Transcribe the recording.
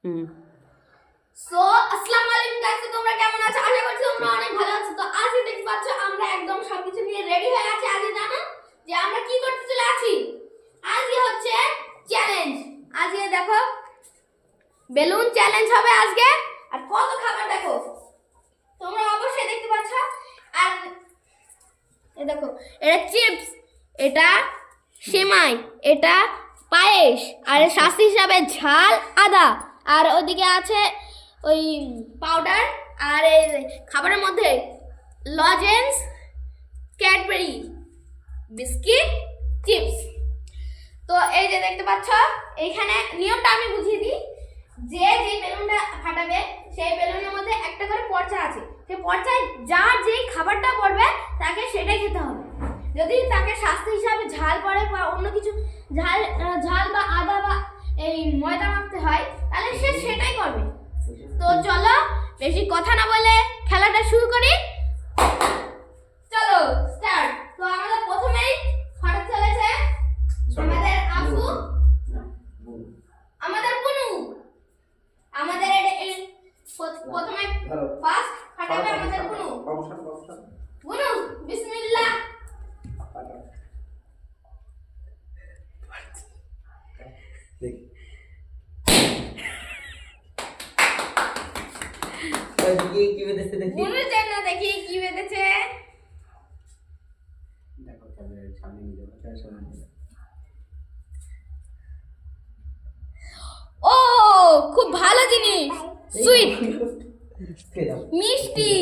So আসসালামু আলাইকুম guys, তোমরা কেমন আছো? আশা করছি তোমরা অনেক ভালো আছো। তো আজ দেখতে পাচ্ছ আমরা একদম সবকিছু নিয়ে রেডি হয়ে আছি। আজ জানো যে আমরা কি করতে চলে আছি? আজকে হচ্ছে চ্যালেঞ্জ। আজকে দেখো বেলুন চ্যালেঞ্জ হবে আজকে। আর কত খাবার দেখো, তোমরা অবশ্যই দেখতে পাচ্ছ। আর এই দেখো, এটা চিপস, এটা সেমাই, এটা পায়েস, আর শাস্তি হিসাবে ঝাল আদা, আর ওদিকে আছে ওই পাউডার, আর এই খাবারের মধ্যে লজেন্স, ক্যাডবেরি, বিস্কিট, চিপস। তো এই যে দেখতে পাচ্ছ, এইখানে নিয়মটা আমি বুঝিয়ে দিই। যে বেলুনটা ফাটাবে সেই বেলুনের মধ্যে একটা করে পর্চা আছে। সেই পর্চায় যার যেই খাবারটা পড়বে তাকে সেটাই খেতে হবে। যদি তাকে শাস্তি হিসাবে ঝাল পড়ে বা অন্য কিছু ঝাল বা আদা বা এই ময়দা মাখতে হয়, তাহলে সে সেটাই করবে। তো চলো বেশি কথা না বলে খেলাটা শুরু করি। চলো স্টার্ট। তো আমাদের প্রথমেই ফাটাতে চলেছে আমাদের আপু, আমাদের বুনু। আমাদের প্রথমে ফার্স্ট ফাটাবে আমাদের বুনু। বুনু বিসমিল্লাহ। বুনুর জন্য দেখি কি বেঁধেছে। ও খুব ভালো জিনিস, সুইট, মিষ্টি।